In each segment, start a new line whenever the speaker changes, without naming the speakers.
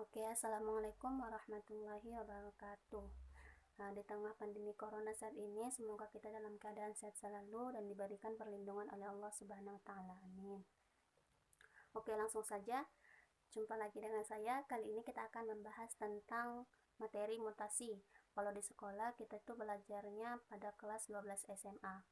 Oke, Assalamualaikum warahmatullahi wabarakatuh. Nah, di tengah pandemi corona saat ini, semoga kita dalam keadaan sehat selalu dan diberikan perlindungan oleh Allah Subhanahu wa Ta'ala. Amin. Oke, langsung saja. Jumpa lagi dengan saya. Kali ini kita akan membahas tentang materi mutasi. Kalau di sekolah, kita tuh belajarnya pada kelas 12 SMA.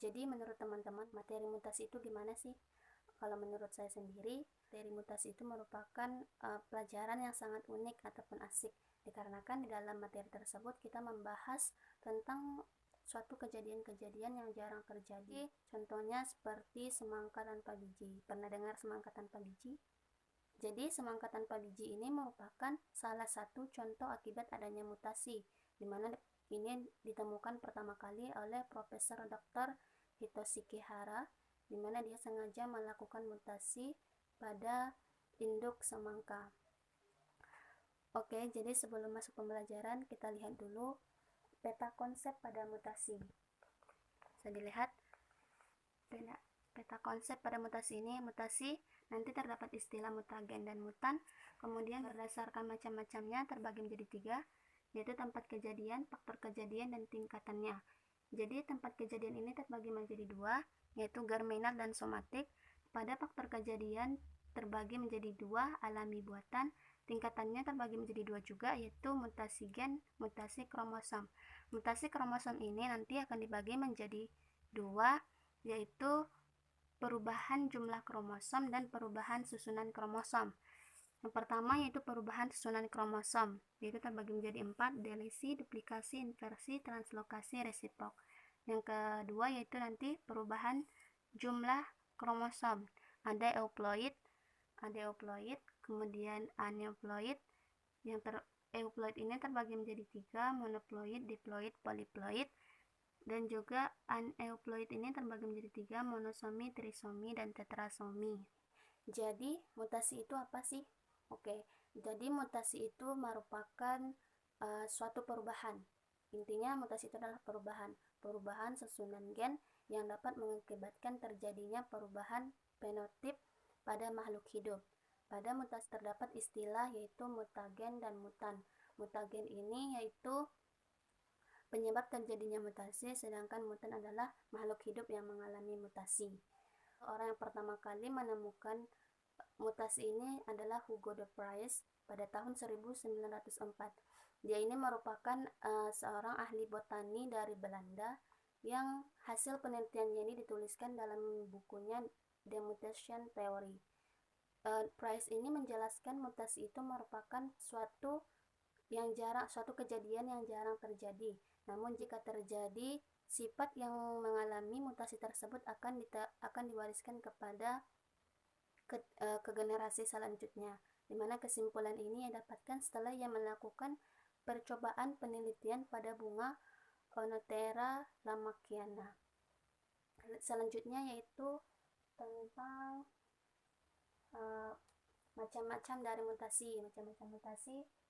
Jadi, menurut teman-teman, materi mutasi itu gimana sih? Kalau menurut saya sendiri, materi mutasi itu merupakan pelajaran yang sangat unik ataupun asik, dikarenakan di dalam materi tersebut kita membahas tentang suatu kejadian-kejadian yang jarang terjadi. Contohnya seperti semangka tanpa biji. Pernah dengar semangka tanpa biji? Jadi semangka tanpa biji ini merupakan salah satu contoh akibat adanya mutasi, di mana ini ditemukan pertama kali oleh Profesor Dr. Hitoshi Hara, di mana dia sengaja melakukan mutasi pada induk semangka. Oke, jadi sebelum masuk pembelajaran, kita lihat dulu peta konsep pada mutasi. Bisa dilihat peta konsep pada mutasi ini. Mutasi nanti terdapat istilah mutagen dan mutan, kemudian berdasarkan macam-macamnya terbagi menjadi 3, yaitu tempat kejadian, faktor kejadian, dan tingkatannya. Jadi tempat kejadian ini terbagi menjadi 2, yaitu germinal dan somatik. Pada faktor kejadian terbagi menjadi 2, alami buatan. Tingkatannya terbagi menjadi 2 juga, yaitu mutasi gen, mutasi kromosom. Mutasi kromosom ini nanti akan dibagi menjadi 2, yaitu perubahan jumlah kromosom dan perubahan susunan kromosom. Yang pertama yaitu perubahan susunan kromosom, yaitu terbagi menjadi 4, delisi, duplikasi, inversi, translokasi, resiprok. Yang kedua yaitu nanti perubahan jumlah kromosom. Ada euploid, kemudian aneuploid. Euploid ini terbagi menjadi 3, monoploid, diploid, poliploid. Dan juga aneuploid ini terbagi menjadi 3, monosomi, trisomi, dan tetrasomi. Jadi mutasi itu apa sih? Oke, jadi mutasi itu merupakan suatu perubahan. Intinya mutasi itu adalah perubahan susunan gen yang dapat mengakibatkan terjadinya perubahan fenotip pada makhluk hidup. Pada mutasi terdapat istilah yaitu mutagen dan mutan. Mutagen ini yaitu penyebab terjadinya mutasi, sedangkan mutan adalah makhluk hidup yang mengalami mutasi. Orang yang pertama kali menemukan mutasi ini adalah Hugo de Vries pada tahun 1904. Dia ini merupakan seorang ahli botani dari Belanda yang hasil penelitiannya ini dituliskan dalam bukunya The Mutation Theory. Price ini menjelaskan mutasi itu merupakan suatu kejadian yang jarang terjadi. Namun jika terjadi, sifat yang mengalami mutasi tersebut akan diwariskan kepada ke generasi selanjutnya, di mana kesimpulan ini ia dapatkan setelah ia melakukan percobaan penelitian pada bunga Oenothera lamakiana. Selanjutnya yaitu tentang macam-macam dari mutasi.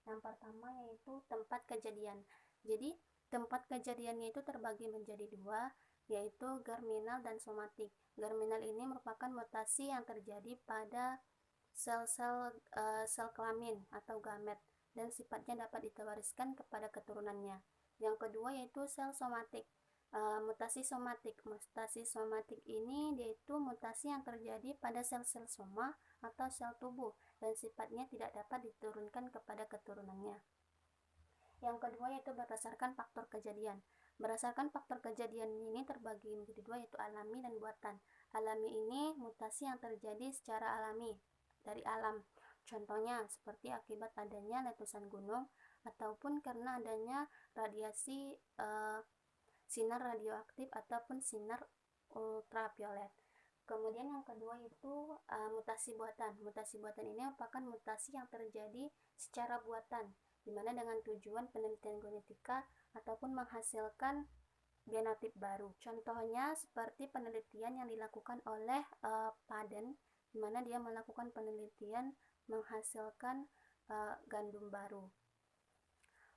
Yang pertama yaitu tempat kejadian. Jadi tempat kejadiannya itu terbagi menjadi 2, yaitu germinal dan somatik. Germinal ini merupakan mutasi yang terjadi pada sel-sel sel kelamin atau gamet dan sifatnya dapat diwariskan kepada keturunannya. Yang kedua yaitu sel somatik. Mutasi somatik ini yaitu mutasi yang terjadi pada sel-sel soma atau sel tubuh dan sifatnya tidak dapat diturunkan kepada keturunannya. Yang kedua yaitu berdasarkan faktor kejadian. Berdasarkan faktor kejadian ini terbagi menjadi 2, yaitu alami dan buatan. Alami ini mutasi yang terjadi secara alami dari alam. Contohnya seperti akibat adanya letusan gunung ataupun karena adanya radiasi sinar radioaktif ataupun sinar ultraviolet. Kemudian yang kedua itu mutasi buatan. Mutasi buatan ini merupakan mutasi yang terjadi secara buatan, di mana dengan tujuan penelitian genetika ataupun menghasilkan genotip baru. Contohnya seperti penelitian yang dilakukan oleh Paden, di mana dia melakukan penelitian menghasilkan gandum baru.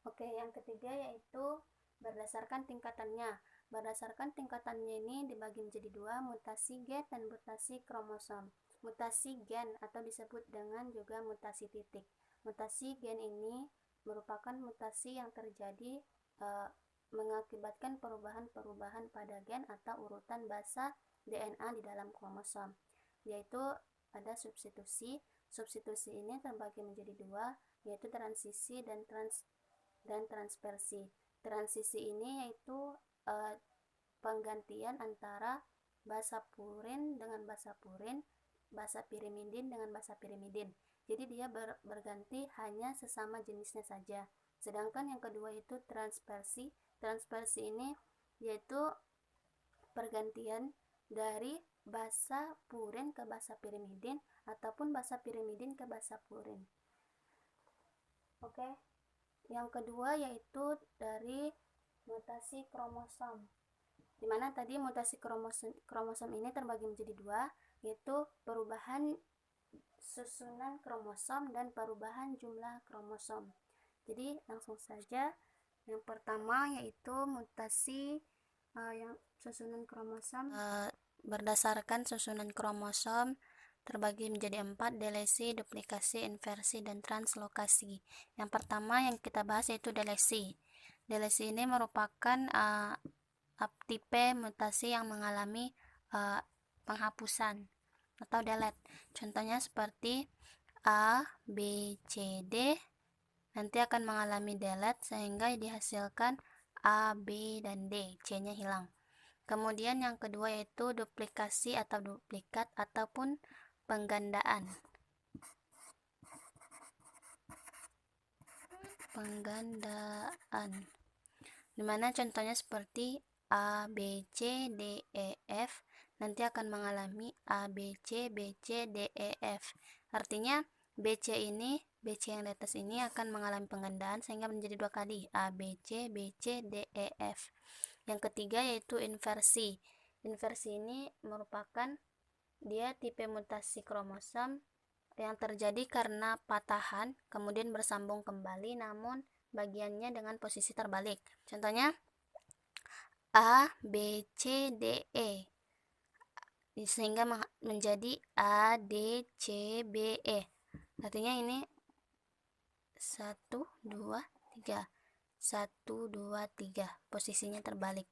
Oke, yang ketiga yaitu berdasarkan tingkatannya. Berdasarkan tingkatannya ini dibagi menjadi 2, mutasi gen dan mutasi kromosom. Mutasi gen atau disebut dengan juga mutasi titik. Mutasi gen ini merupakan mutasi yang terjadi mengakibatkan perubahan-perubahan pada gen atau urutan basa DNA di dalam kromosom, yaitu ada substitusi. Substitusi ini terbagi menjadi dua, yaitu transisi dan transversi. Transisi ini yaitu penggantian antara basa purin dengan basa purin, basa pirimidin dengan basa pirimidin. Jadi dia berganti hanya sesama jenisnya saja. Sedangkan yang kedua itu transversi. Transversi ini yaitu pergantian dari basa purin ke basa pirimidin ataupun basa pirimidin ke basa purin. Oke. Yang kedua yaitu dari mutasi kromosom. Dimana tadi mutasi kromosom ini terbagi menjadi dua, yaitu perubahan susunan kromosom dan perubahan jumlah kromosom. Jadi langsung saja, yang pertama yaitu mutasi yang susunan kromosom. Berdasarkan susunan kromosom terbagi menjadi 4, delesi, duplikasi, inversi, dan translokasi. Yang pertama yang kita bahas yaitu delesi. Delesi ini merupakan tipe mutasi yang mengalami penghapusan atau delete. Contohnya seperti A, B, C, D nanti akan mengalami delete sehingga dihasilkan A, B, dan D, C-nya hilang. Kemudian yang kedua yaitu duplikasi atau duplikat ataupun penggandaan. Dimana contohnya seperti A, B, C, D, E, F nanti akan mengalami A, B, C, B, C, D, E, F. Artinya BC yang di atas ini akan mengalami penggandaan sehingga menjadi 2 kali A, B, C, B, C, D, E, F. Yang ketiga yaitu inversi. Inversi ini merupakan dia tipe mutasi kromosom yang terjadi karena patahan kemudian bersambung kembali namun bagiannya dengan posisi terbalik. Contohnya A, B, C, D, E sehingga menjadi A, D, C, B, E. Artinya ini 1, 2, 3 1, 2, 3 posisinya terbalik.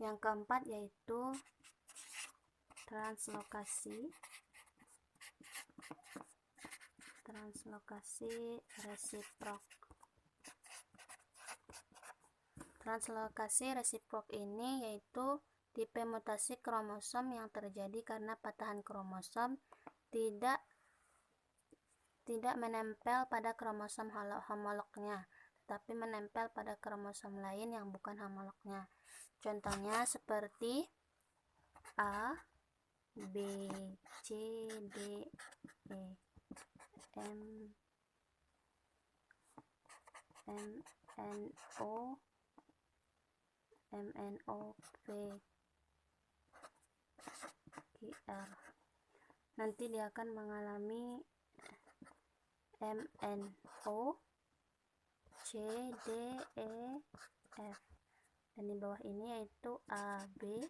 Yang keempat yaitu translokasi resiprok. Translokasi resiprok ini yaitu tipe mutasi kromosom yang terjadi karena patahan kromosom tidak menempel pada kromosom homolognya, tetapi menempel pada kromosom lain yang bukan homolognya. Contohnya seperti A, B, C, D, E, M, N, O, P, Q, R. Nanti dia akan mengalami MNO, C, D, E, F. Dan di bawah ini yaitu A, B,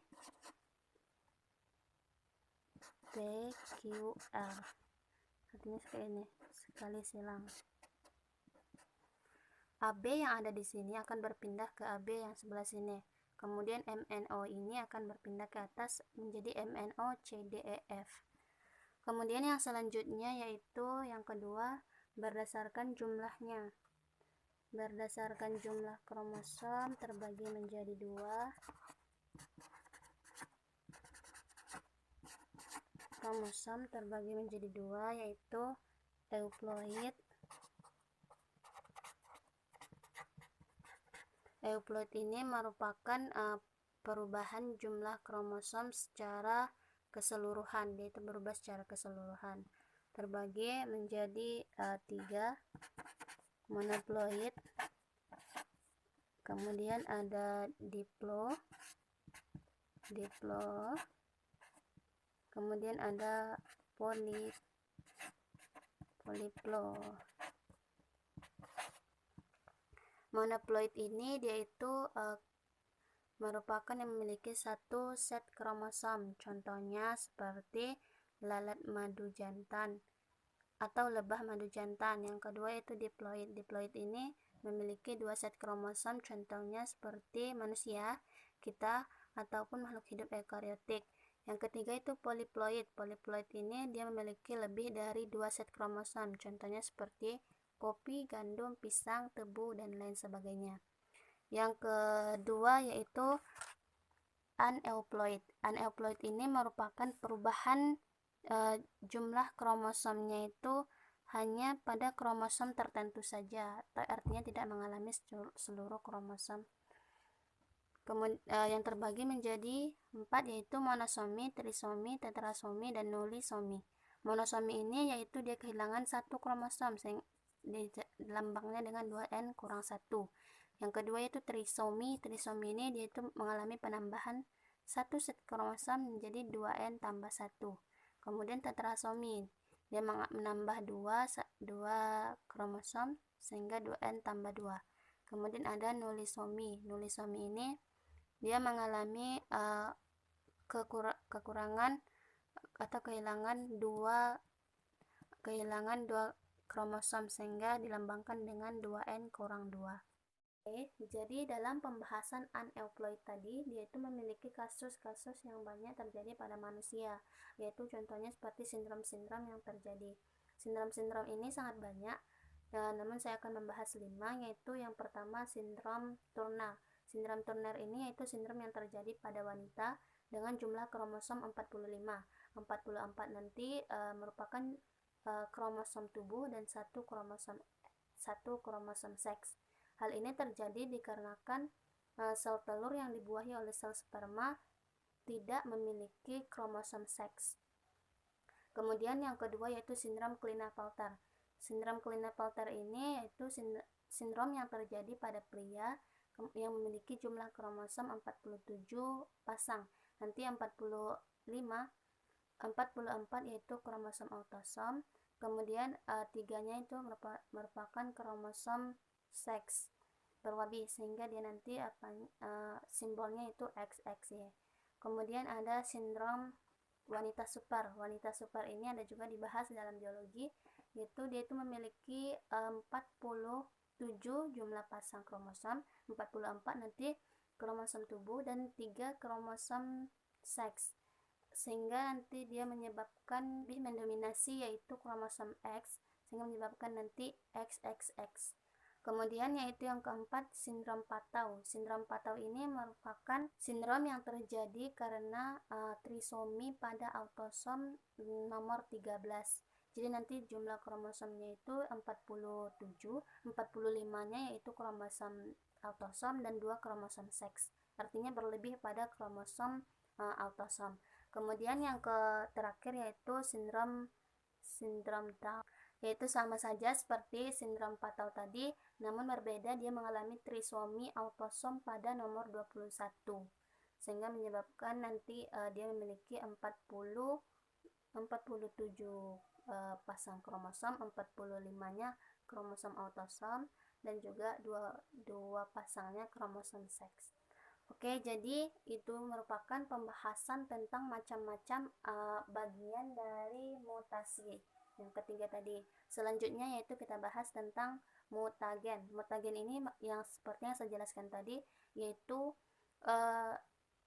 P, Q, R. Artinya seperti ini, sekali silang. AB yang ada di sini akan berpindah ke AB yang sebelah sini. Kemudian MNO ini akan berpindah ke atas menjadi MNO, C, D, E, F. Kemudian yang selanjutnya yaitu yang kedua berdasarkan jumlahnya. Berdasarkan jumlah kromosom terbagi menjadi 2. Kromosom terbagi menjadi 2 yaitu euploid. Euploid ini merupakan perubahan jumlah kromosom secara keseluruhan, yaitu berubah secara keseluruhan. Terbagi menjadi 3 monoploid, kemudian ada diplo, kemudian ada poliplo. Monoploid ini dia itu merupakan yang memiliki satu set kromosom. Contohnya seperti lalat madu jantan atau lebah madu jantan. Yang kedua yaitu diploid. Diploid ini memiliki 2 set kromosom, contohnya seperti manusia, kita, ataupun makhluk hidup eukariotik. Yang ketiga itu poliploid. Poliploid ini dia memiliki lebih dari 2 set kromosom, contohnya seperti kopi, gandum, pisang, tebu, dan lain sebagainya. Yang kedua yaitu aneuploid. Aneuploid ini merupakan perubahan jumlah kromosomnya itu hanya pada kromosom tertentu saja, artinya tidak mengalami seluruh kromosom. Yang terbagi menjadi 4 yaitu monosomi, trisomi, tetrasomi, dan nulisomi. Monosomi ini yaitu dia kehilangan satu kromosom, dilambangnya dengan 2N kurang 1. Yang kedua yaitu trisomi. Trisomi ini dia itu mengalami penambahan satu set kromosom menjadi 2N tambah 1. Kemudian tetrasomi, dia menambah 2 kromosom sehingga 2N tambah 2. Kemudian ada nulisomi. Nulisomi ini dia mengalami kekurangan atau kehilangan 2 kromosom sehingga dilambangkan dengan 2N kurang 2. Oke, jadi dalam pembahasan aneuploid tadi, dia itu memiliki kasus-kasus yang banyak terjadi pada manusia, yaitu contohnya seperti sindrom-sindrom yang terjadi. Sindrom-sindrom ini sangat banyak, namun saya akan membahas 5, yaitu yang pertama sindrom Turner. Sindrom Turner ini yaitu sindrom yang terjadi pada wanita dengan jumlah kromosom 45. 44 nanti merupakan kromosom tubuh dan satu kromosom seks. Hal ini terjadi dikarenakan sel telur yang dibuahi oleh sel sperma tidak memiliki kromosom seks. Kemudian yang kedua yaitu sindrom Klinefelter. Sindrom Klinefelter ini yaitu sindrom yang terjadi pada pria yang memiliki jumlah kromosom 47 pasang. Nanti 44 yaitu kromosom autosom, kemudian 3-nya itu merupakan kromosom seks berlebih, sehingga dia nanti simbolnya itu XX ya. Kemudian ada sindrom wanita super. Wanita super ini ada juga dibahas dalam biologi, yaitu dia itu memiliki 47 jumlah pasang kromosom, 44 nanti kromosom tubuh dan 3 kromosom seks, sehingga nanti dia menyebabkan mendominasi yaitu kromosom X, sehingga menyebabkan nanti XXX. Kemudian yaitu yang keempat sindrom Patau. Sindrom Patau ini merupakan sindrom yang terjadi karena trisomi pada autosom nomor 13. Jadi nanti jumlah kromosomnya itu 47, 45-nya yaitu kromosom autosom dan 2 kromosom seks. Artinya berlebih pada kromosom autosom. Kemudian yang terakhir yaitu sindrom Down, yaitu sama saja seperti sindrom Patau tadi, namun berbeda, dia mengalami trisomi autosom pada nomor 21, sehingga menyebabkan nanti dia memiliki 47 pasang kromosom, 45-nya kromosom autosom dan juga 2 pasangnya kromosom seks. Oke, jadi itu merupakan pembahasan tentang macam-macam bagian dari mutasi. Yang ketiga tadi. Selanjutnya yaitu kita bahas tentang mutagen. Mutagen ini yang seperti yang saya jelaskan tadi, yaitu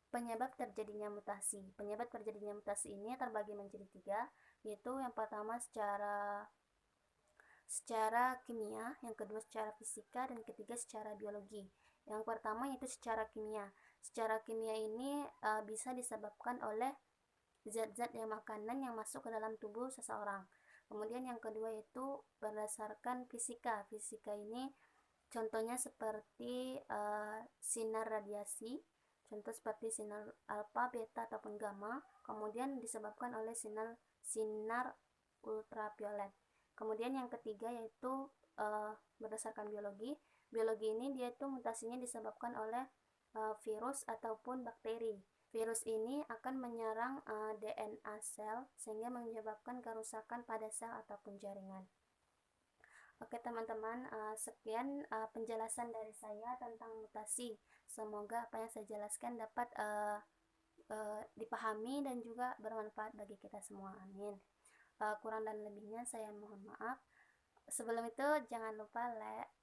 penyebab terjadinya mutasi. Penyebab terjadinya mutasi ini terbagi menjadi 3, yaitu yang pertama secara kimia, yang kedua secara fisika, dan ketiga secara biologi. Yang pertama yaitu secara kimia. Secara kimia ini bisa disebabkan oleh zat-zat makanan yang masuk ke dalam tubuh seseorang. Kemudian yang kedua yaitu berdasarkan fisika. Fisika ini contohnya seperti sinar radiasi, contoh seperti sinar alfa, beta, ataupun gamma. Kemudian disebabkan oleh sinar ultraviolet. Kemudian yang ketiga yaitu berdasarkan biologi. Biologi ini dia itu mutasinya disebabkan oleh virus ataupun bakteri. Virus ini akan menyerang DNA sel sehingga menyebabkan kerusakan pada sel ataupun jaringan. Oke teman-teman, sekian penjelasan dari saya tentang mutasi. Semoga apa yang saya jelaskan dapat dipahami dan juga bermanfaat bagi kita semua. Amin. Kurang dan lebihnya saya mohon maaf. Sebelum itu jangan lupa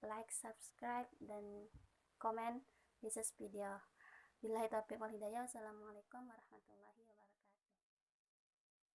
like, subscribe, dan komen di video. Billahi taufiq wal hidayah. Wassalamualaikum warahmatullahi wabarakatuh.